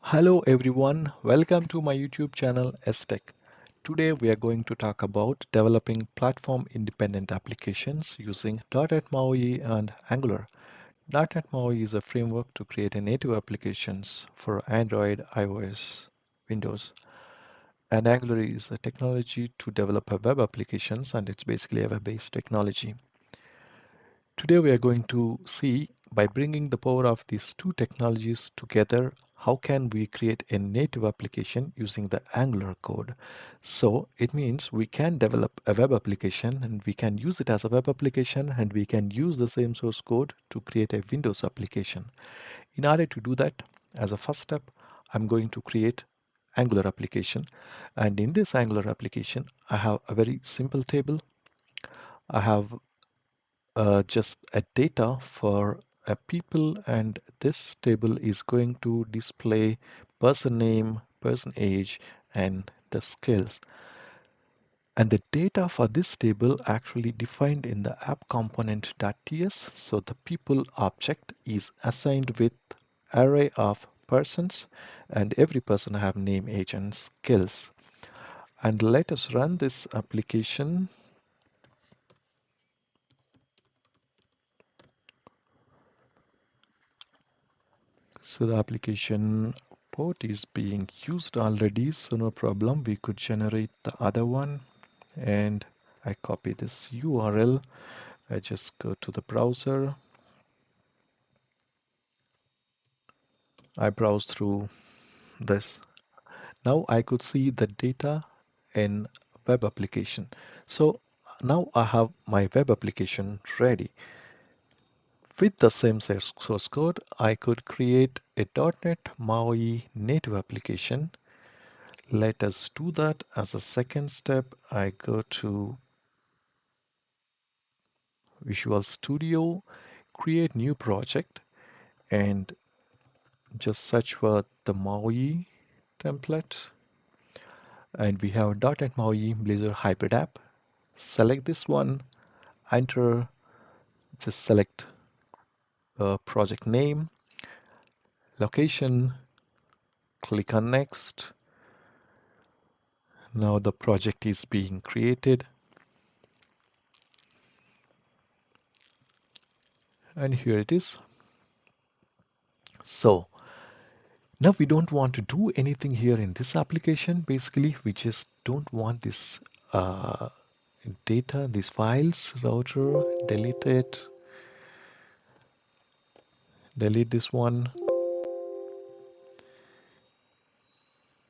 Hello everyone, welcome to my YouTube channel STech. Today we are going to talk about developing platform independent applications using .NET MAUI and Angular. .NET MAUI is a framework to create native applications for Android, iOS, Windows, and Angular is a technology to develop a web applications, and it's basically a web-based technology. Today we are going to see, by bringing the power of these two technologies together, how can we create a native application using the Angular code. So it means we can develop a web application and we can use it as a web application, and we can use the same source code to create a Windows application. In order to do that, as a first step, I'm going to create Angular application, and in this Angular application I have a very simple table. I have just a data for a people, and this table is going to display person name, person age, and the skills. And the data for this table actually defined in the app component.ts. So the people object is assigned with array of persons, and every person have name, age, and skills. And let us run this application. So the application port is being used already, so no problem. We could generate the other one, and I copy this URL. I just go to the browser. I browse through this. Now I could see the data in web application. So now I have my web application ready. With the same source code, I could create a .NET MAUI native application. Let us do that. As a second step, I go to Visual Studio, create new project, and just search for the MAUI template. And we have .NET MAUI Blazor Hybrid App. Select this one, enter, just select project name, location, click on next. Now the project is being created. And here it is. So now we don't want to do anything here in this application. Basically, we just don't want this uh, data, these files, router, delete it, delete this one.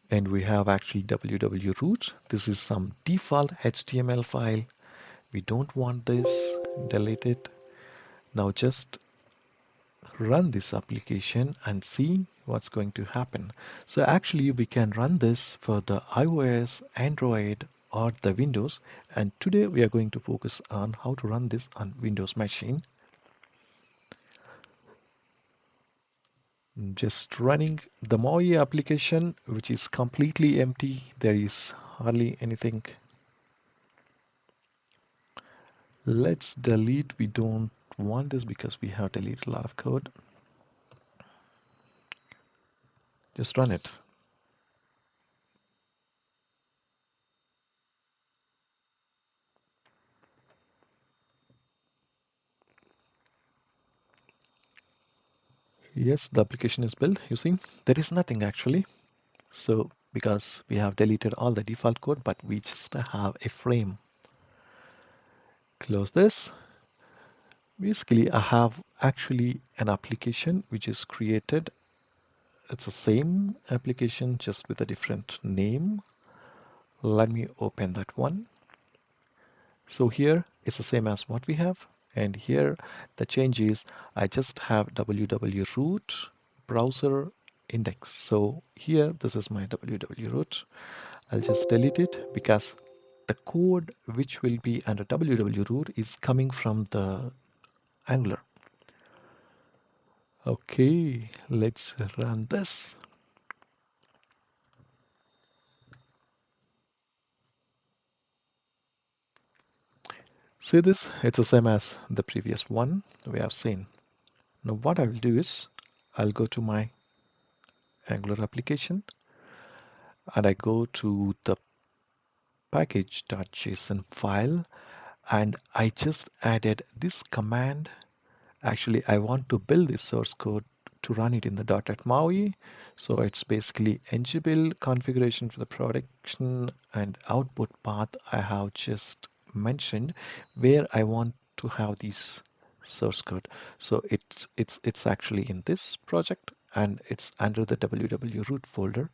And we have actually www root. This is some default HTML file. We don't want this, delete it. Now just run this application and see what's going to happen. So actually we can run this for the iOS, Android, or the Windows, and today we are going to focus on how to run this on Windows machine. Just running the MAUI application, which is completely empty. There is hardly anything. Let's delete. We don't want this because we have deleted a lot of code. Just run it. Yes, the application is built. You see, there is nothing actually. So because we have deleted all the default code, but we just have a frame. Close this. Basically, I have actually an application which is created. It's the same application just with a different name. Let me open that one. So here it's the same as what we have. And here the change is I just have www root browser index. So here this is my www root. I'll just delete it because the code which will be under www root is coming from the Angular. Okay, let's run this. See this? It's the same as the previous one we have seen. Now what I will do is I'll go to my Angular application, and I go to the package.json file, and I just added this command. Actually, I want to build this source code to run it in the .NET MAUI. So it's basically ngbuild configuration for the production and output path I have just mentioned where I want to have this source code. So it's actually in this project and it's under the www root folder.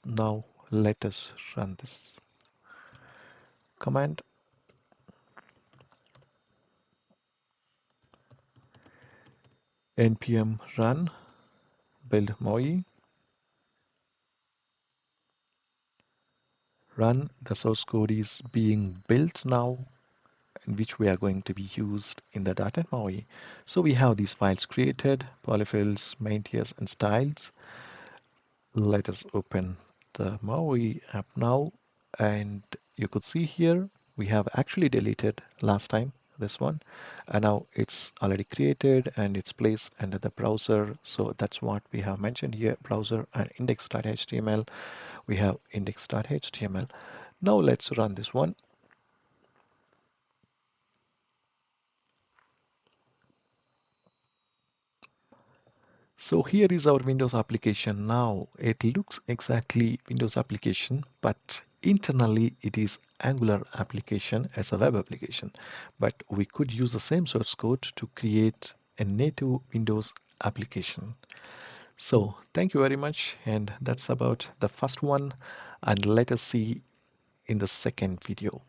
Now let us run this command. Npm run build MAUI. Run. The source code is being built now, in which we are going to be used in the .NET MAUI. So we have these files created, polyfills, main tiers, and styles. Let us open the MAUI app now, and you could see here we have actually deleted last time this one, and now it's already created and it's placed under the browser. So that's what we have mentioned here, browser and index.html. We have index.html. Now let's run this one. So here is our Windows application now. It looks exactly Windows application, but internally it is Angular application as a web application. But we could use the same source code to create a native Windows application. So thank you very much. And that's about the first one. And let us see in the second video.